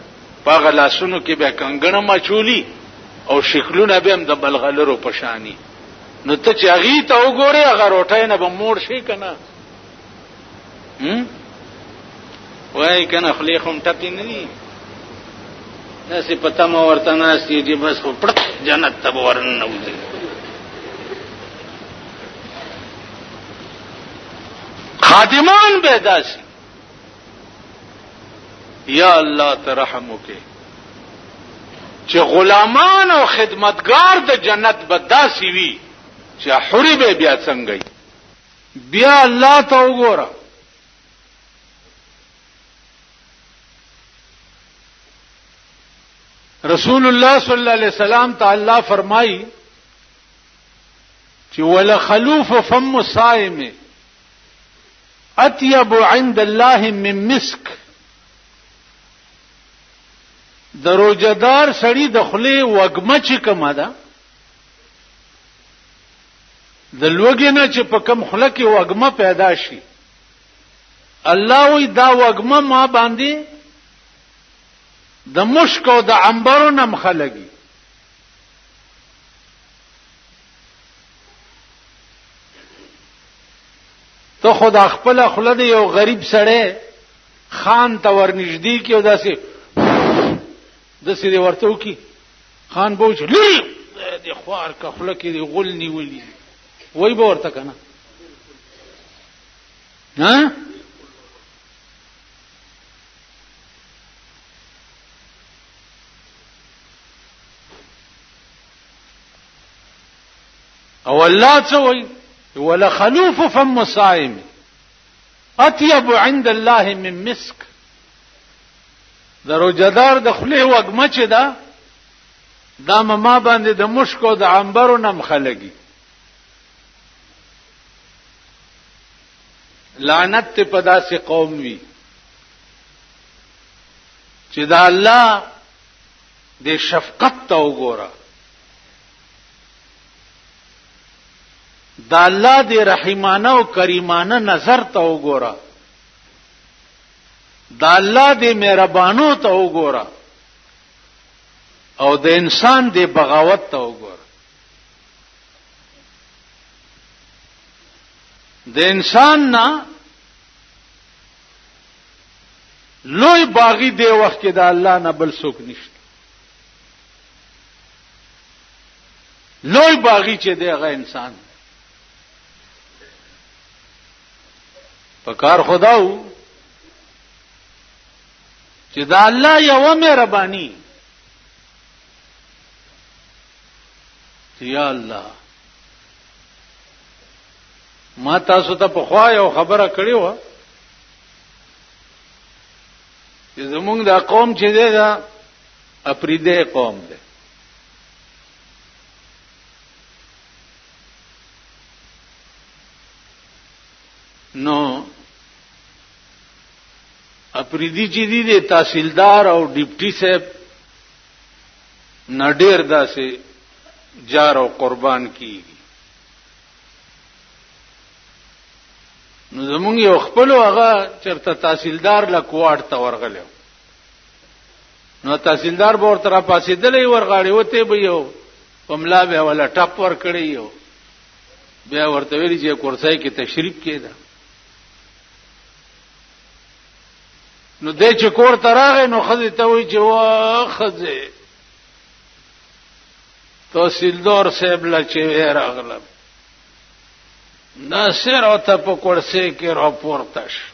په لاسونو کې به کنګڼه مچولی او شکلونه به هم د بلغلرو پشانی نو ته چې هغه ته وګورې هغه روټای نه به موړ شي کنه وای کنه خلیخم ټپی نه دي نسی پتا ما ورته ناسی دی بس خو پړ جنت ته ورن نوځي. خادمان به داسي یا الله ترحم وکي چې غلامان او خدمتگار د جنت به داسي وي چې حوري به بیا څنګه بیا الله ته وګوره رسول الله صلی الله علیه وسلم تعالی فرمایي چې ولا خلوف فم الصائم اطيب عند الله من مسك د روزدار سړی د خله وګمه چې کومه ده د لوګي نه چې په کم خله کې وګمه پیدا شي الله وی دا وګمه ما باندې د مشک او د عنبرو نه مخلګي ته خدا خپل خله دی یو غریب سړی خان ته ورنږدې کې او داسې داسې ورته وکي خان بوج لې د خوار کا خله کې دی غل نیولې وای به ورته کنه ها او الله څه وای ولا خلوف فم الصائم اطيب عند الله من مسك درو جدار د خله وګمه چې دا ما باندې د مشک او د عنبرو نه مخلګي لعنت په داسې قوم وي چې دا الله د شفقت ته وګوره دا الله دی رحیمانه او کریمانه نظر ته وګوره دا الله دې مهربانو ته وګوره او د انسان دې بغاوت ته وګوره. د انسان نه لوی باغی دی وخت کې د الله نه بل څوک نشته. لوی باغی چې دی هغه انسان. په کار خداو چې د الله یو مهرباني یا الله ما تاسو ته په خوا یو خبره کړې و چې زمونږ د قوم چې دی دا اپریده قوم دی. نو اپریدی چې دی تحصیلدار او ډیپټي صاحب نډیر داسې جار او قربان کیږي. نو زمونږ یو خپل هغه چرته تحصیلدار لا کوارټ ته ورغلو. نو تحصیلدار به ورته را پاسېدلې ورغاړي وته به یو پملا به ولا ټاپ ور کړی یو بیا ورته ویلي چې کورسای کې تشریف کېده. نو دې چې کور ته راغی نو خځې ته وایي چې وا خځې تحصیلدار صاحب لا چې راغلم ناصر او ته په کورسې کې را پورته شو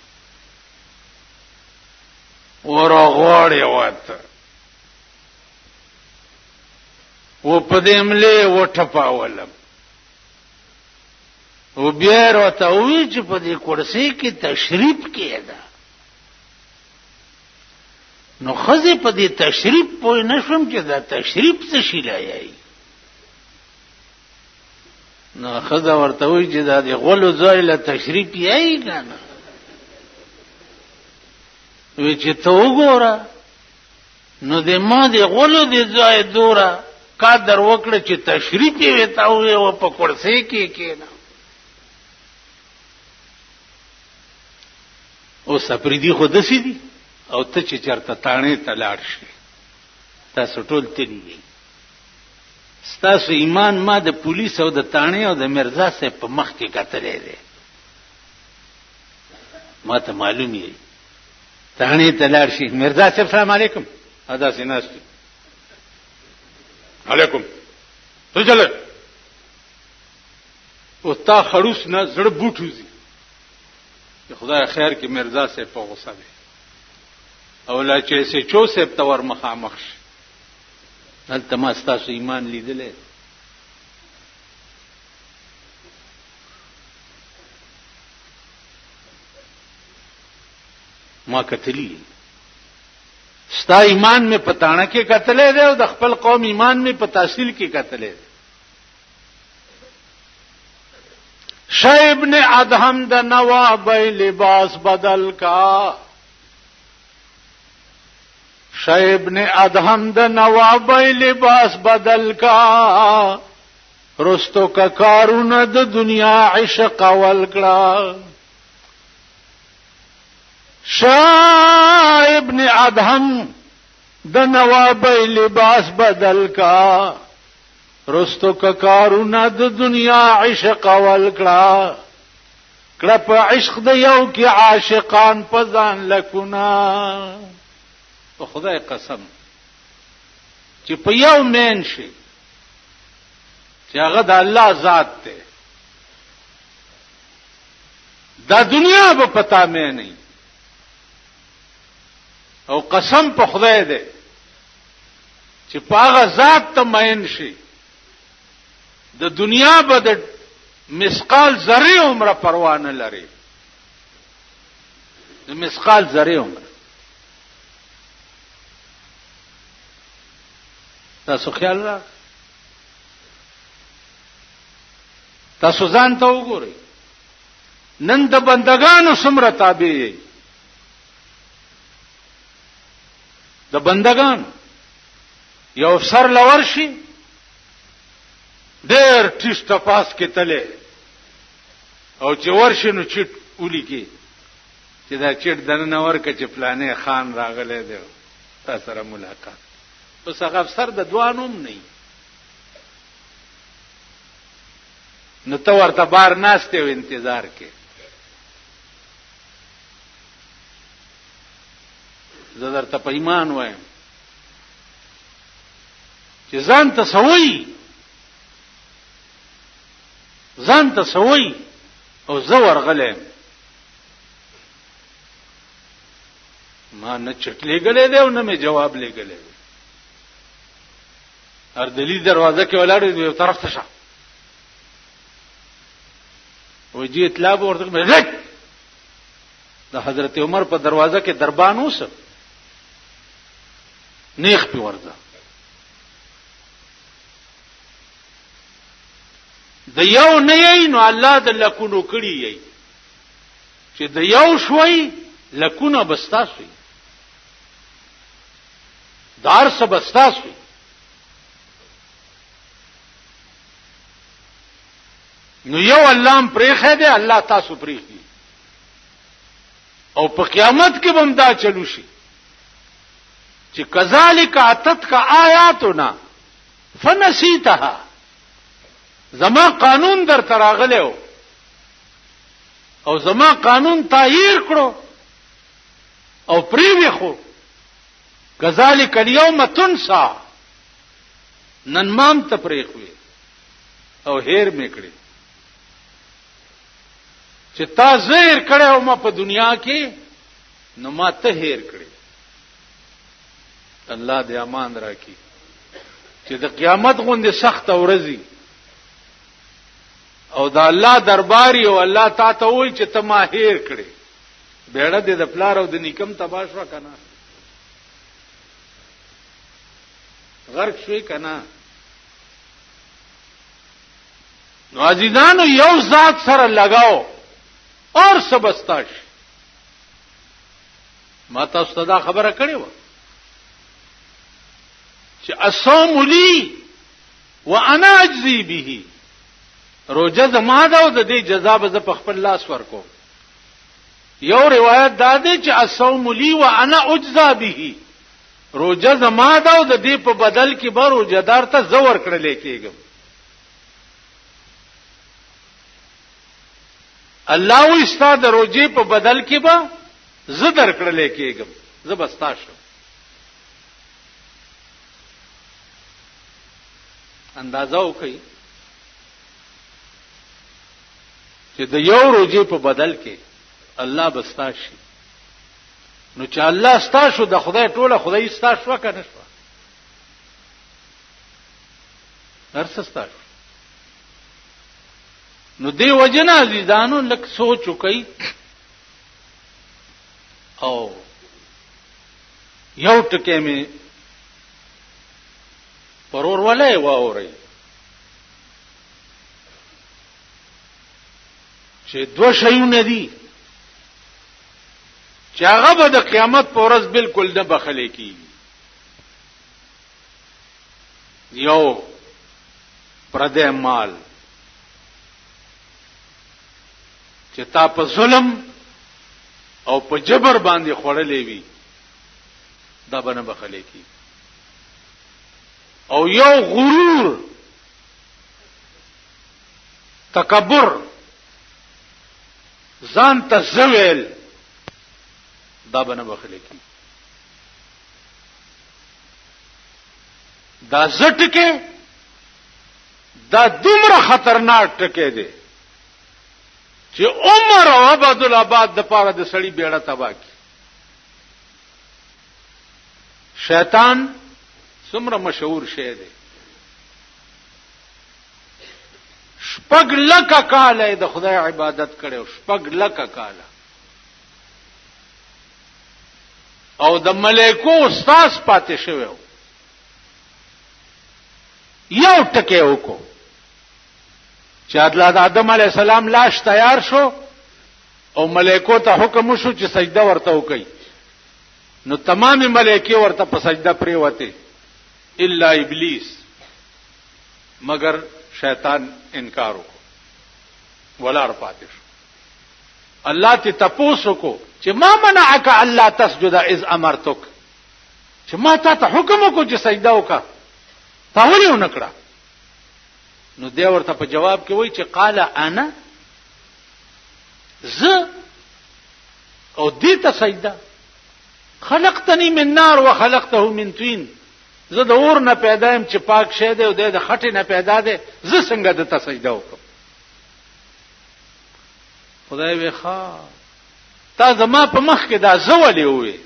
ورغواړي وته و په دې ملې وټپاولم و بیا راته وایي چې په دې کورسې کې تشریف کېده. نو خزه په دې تشریف پوه نشم چې دا تشریف څه شي لایي. نو خزه ورته وایي چې دا د غولو ځای له تشریف یې کنه وی چې ته وګوره نو د ما د غولو د ځای دوره قدر وکړه چې تشریف یې وتاوي او په کورسې کې کېنه. او سپریدي خو دسي دي او ته چې چرته تانه ته لاړ شي تاسو ټول تللی. ستاسو ایمان ما د پولیس او د تانه او د مرزا سره په مخ کې کتلې ده. ما ته معلوم یې تانه ته لاړ شي مرزا صاحب سلام علیکم ادا سیناست علیکم ته چل او تا خروس نه زړه بوټوزي خدای خیر کې مرزا صاحب په غوسه دی او لا چې سه چو سه تور مخامخ دلته ما ستاسو ایمان لیدلې. ما کتلی ستا ایمان می پتاڼه کې کتلې ده او د خپل قوم ایمان می په تحصیل کې کتلې ده. شیب نے ادهم د نواب لباس بدل کا شیب نے ادهم د نواب لباس بدل کا رستو کا کارونه د دنیا عشق ولکړه. شیب نے ادهم د نواب لباس بدل کا رستو کا کارونه د دنیا عشق ولکړه. کړه په عشق د یو کې عاشقان پزان لکونا. په خدای قسم چې په یو مین شي چې هغه د الله ذات دی دا دنیا به پتا مې نه او قسم په خدای دی چې په هغه ذات ته مین شي د دنیا به د مسقال ذره عمره پروا نه لري. د مسقال ذره عمره تاسو خیال را تاسو ځان ته وګورئ نن د بندگانو څومره تابع د بندگان یو سر لور شي ډېر ټیسټه پاس کې تله او چې ورشي نو چټ ولي کې چې دا چټ دنه ورکه چې پلانې خان راغله دی تا سره ملاقات اوس هغه افسر د دوانوم نه نو ته ورته بار ناشته او انتظار کې زه درته په ایمان وایم چې ځان ته سوي او زه ورغلم ما نه چټلې غلې دی او نه مې جواب لګلې هر دلی دروازه کې ولاړ دی یو طرف ته شه وجی اطلاع ورته مې د حضرت عمر په دروازه کې دربان اوس نیخ په ورځه د یو نه یې نو الله د لکونو کړی یې چې د یو شوي لکونه بستاسوي دار سب بستاسوي نو یو الله پرېخه دی الله تاسو پرېخي او په قیامت کې هم دا چلو شي چې کذالک اتت کا آیاتنا فنسیتها زما قانون در تراغلو او زما قانون تغییر کړو او پریوی خو کذالک اليوم تنسى نن مام تفریق وی او هیر میکړي چې تا زهیر کړو ما په دنیا کې نو ما ته هیر کړي الله دې امان راکړي چې د قیامت غوندې سخت ورځي او دا الله درباري او الله تا ته وایي چې ته ما هیر کړي بیړه دې د پلار او د نیکم تباش وا کنه غرق شوي کنه نو عزیزانو یو ذات سره لگاو اور سبستاش ما تاسو ته خبره کړې و چې الصوم لي وانا اجزي به روزه زما ده او د دې جزا به په خپل لاس ورکو یو روایت دا ده چې الصوم لي وانا اجزا به روزه زما ده او د دې په بدل کې به روزدار ته زور کړل کېږم الله و استاد روزه په بدل کې به زدر کړل کېږم زبستاشو اندازه وکي چې د یو روزه په بدل کې الله بستاشي نو چې الله ستاسو د خدای ټوله خدای ستاسو کنه شو هرڅستاسو نو دی وجنه عزیزانو لک سوچ وکي او یو ټکه می پرور ولای واوري چې دو شیونه دي چې هغه به د قیامت په ورځ بالکل نه بخلې کیږي یو پردې مال چې تا په ظلم او په جبر باندې خړلې وي دا به نه بخلې کیږي او یو غرور تکبر ځان ته زویل دا به نه بخلې کیږي دا زټکه دا دومره خطرناک ټکه دی چې عمر او عبدالآباد د پاره د سړی بیړه تبا کی شیطان څومره مشهور شی دی شپږ لکه کاله د خدای عبادت کړو شپږ لکه کاله او د ملائکو استاد پاتې شوی یو ټکی وکړو چې د آدم علی السلام لاش تیار شو او ملائکو ته حکم شو چې سجده ورته وکړي نو تمام ملائکه ورته په سجده پریوته الا ابلیس مگر شیطان انکار وکړ ولار پاتې شو الله ته تپوسو کو چې ما منعک الا تسجد اذ امرتک، چې ما ته حکم وکړو چې سجده وکړه، تا ولې ونکړه؟ نو دی ورته په جواب کې وایي چې قال انا ز او دې ته سجده، خلقتنی من نار وخلقته من طین، زه د اور نه پیدا یم چې پاک شه دی او د خټې نه پیدا دی، زه څنګه د ته سجده وکړم؟ خدای وی ښا تا زما په مخ کې دا زه ولې وې؟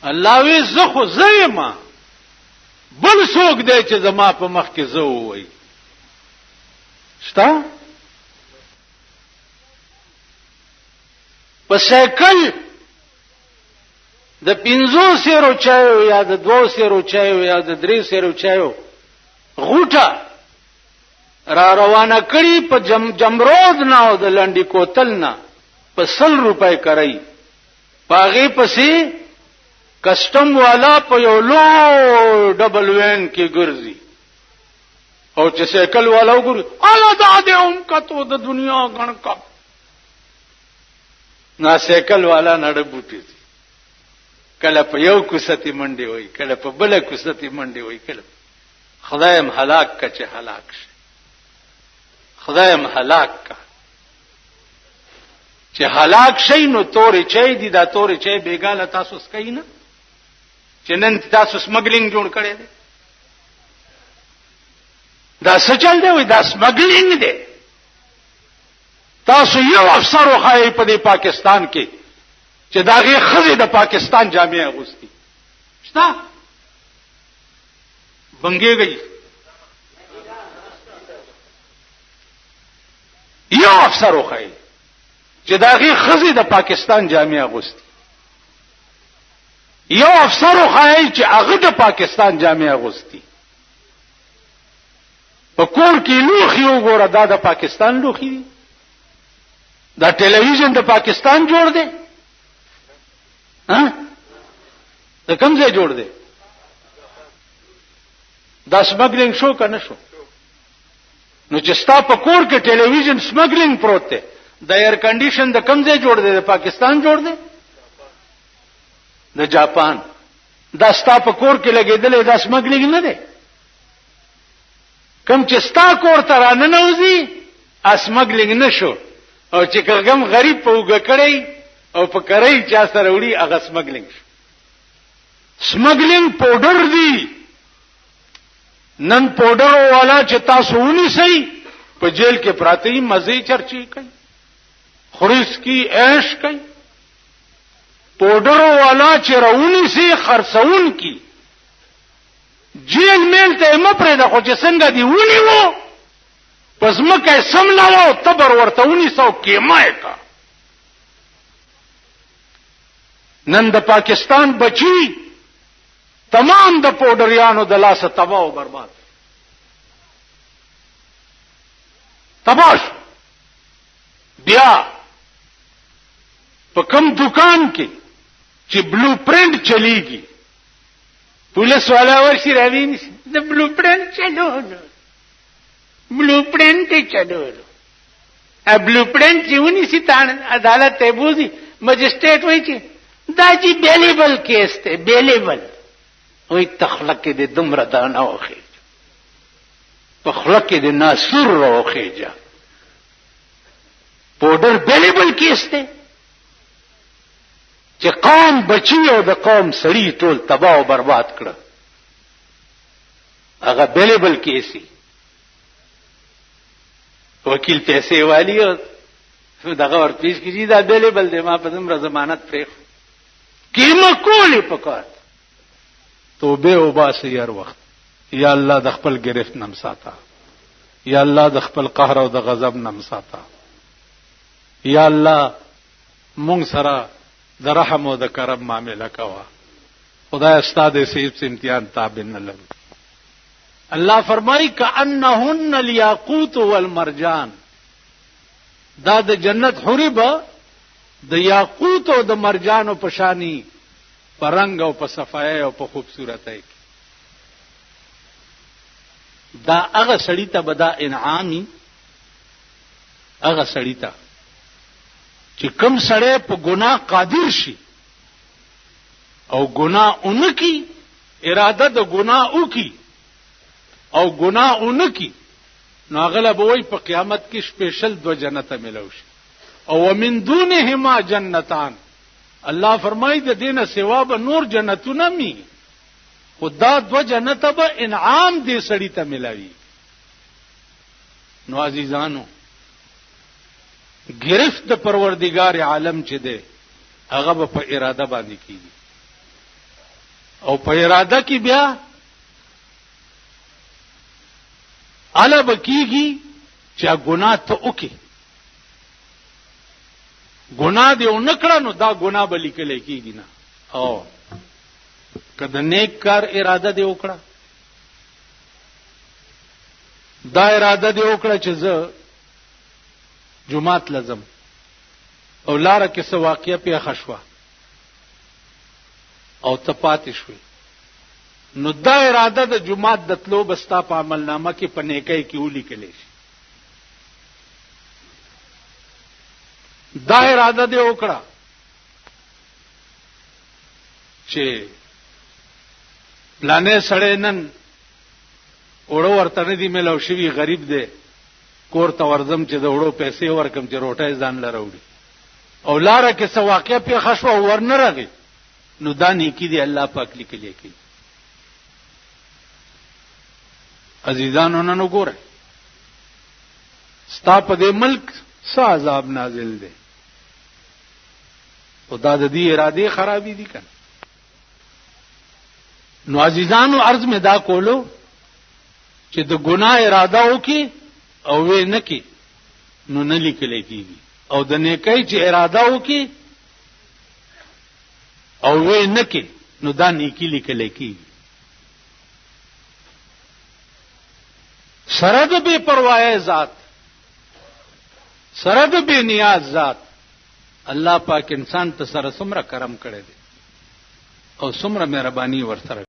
الله وی زه خو زه یم، بل څوک دی چې زما په مخ کې زه وې؟ شته په سایکل د 500 سیرو چایو یا د 2 سیرو چایو یا د 3 سیرو چایو غوټه را روانه کړي په جمرود نه او د لنډي کوتل نه په 100 روپۍ کوي، پاغه پسې کسٹم والا په یو لو ډبل وین کې ګرځي، او چې سایکل والا وګوري الا د هم کتو د دنیا غن کا نا سایکل والا نړ بوټي، کله په یو کوستی منډي وای، کله په بل کوستی منډي وای، کله خدایم هلاک کا چې هلاک شي، خدایم هلاک کا چې هلاک شي. نو تورې چي دي، دا تورې چي بیګاله تاسو سکای نه چې نن تاسو سمګلینګ جوړ کړی دی، دا څه چل دی؟ وای دا سمګلینګ دی. تاسو یو افسر وخایي په دې پاکستان کې چې داغه خزه د پاکستان جامع اغوستي شته بنګيږي، یو افسر وخایي چې داغه خزه د پاکستان جامع اغوستي، یو افسر وخایي چې هغه د پاکستان جامع اغوستي. په کور کې لوخي وګوره، دا د پاکستان لوخي دي، دا ټلویزیون د پاکستان جوړ دی، ها د کوم ځای جوړ دی؟ دا سمګلینګ شو کنه شو؟ نو چې ستا په کور کې ټلویزیون سمګلینګ پروت دی، د ایر کنډیشن د کوم ځای جوړ دی؟ د پاکستان جوړ دی، د جاپان. دا ستا په کور کې لګیدل دا سمګلینګ نه دی. کوم چې ستا کور ته راننوځي اسمګلینګ نشو، او چې کوم غریب په وګ کړی او په کرای چا سره وړي هغه سمګلینګ شو. سمګلینګ پاوډر دی، نن پاوډر والا چې تاسو ونی سي په جیل کې پراته یې مزه چرچی کوي، خورس کی عیش کوي. پاوډر والا چې راونی سي خرڅون کی جیل میل ته مپرې د خو چې څنګه دی ونی وو پس مکه سملاو تبر ورته 1900 کېمای کا. نن د پاکستان بچی تمام د پاوډریانو د لاسه تباہ او برباد تباش. بیا په کوم دکان کې چې بلو پرنٹ چلیږي پولیس والا ورشي راویني د بلو پرنٹ چلو بلو پرنٹ چلو بلو پرنٹ جیونی سی تان عدالت ته بوزي مجسټریټ وایي چې دا جی بیلیبل کیس ته بیلیبل وای تخلق دې دمر دانا وخی په خلق دې ناسور راوخیجا پاوډر بیلیبل کیس ته چې قوم بچي او د قوم سړی ټول تباہ او برباد کړ. هغه بیلیبل کیسي وکیل پیسې والی او دغه ور پیش کیږي دا بیلیبل دی ما په دمر ضمانت پرې کیما کولی پکات توبه او باسي هر وخت. یا الله د خپل گرفت نم ساته، یا الله د خپل قهر او د غضب نم ساته، یا الله مونږ سره د رحم او د کرم معاملې کوا. خدای استاد سیب سے امتحان تابع نه لګ. الله فرمایي کأنهن الياقوت والمرجان، دا د جنت حوری به د یاقوت او د مرجان په شانی پرنګ او په صفای او په خوبصورتۍ دا هغه سړی ته بدا انعامي، هغه سړی ته چې کوم سړی په ګناه قادر شي او ګناه اونکی اراده د ګناه وکي او ګناه اونکی نو هغه به وای په قیامت کې سپیشل 2 جنت ملو شي او ومن دونهما جنتان الله فرمایي د دینه سوا به نور جنتونه می خدا 2 جنت به انعام دې سړی ته ملاوي. نو عزیزانو گرفت د پروردگار عالم چې ده هغه په اراده باندې کیږي او په اراده کې بیا الا بکیږي چې ګناه ته وکي ګناه دې ونکړه نو دا ګناه به لیکل کېږي نه او کله نیک کار اراده دې وکړه دا اراده دې وکړه چې زه جمعات لازم او لاره کې څه واقعیا پیښه شوه او ته پاتې شوې نو دا اراده د جمعات د تلو بستا په عمل نامه کې په نیکۍ کې ولیکل شي دا اراده دې وکړه چې پلانې سړی نن وړو ورته نه دی ملو شوی غریب دی کور ته ورزم چې د وړو پیسې ورکم چې روټۍ ځان لره وړي او لاره کې څه واقعیا پیښه شوه ورنه راغی نو دا نیکی دی الله پاک لیکلی کی. عزیزانو نن وګوره ستا په دې ملک څه عذاب نازل دی خدا د دې اراده خرابې دي کنه. نو عزیزانو عرض می دا کولو چې د ګناه اراده وکي او وې نه کی نو نه لیکل کېږي او د نیکۍ چې اراده وکي او وې نه کی نو دا نیکی لیکل کېږي. سره د بے پروايي ذات سره د بے نیاز ذات الله پاک انسان ته سره څومره کرم کړی دی او څومره مهرباني ورسره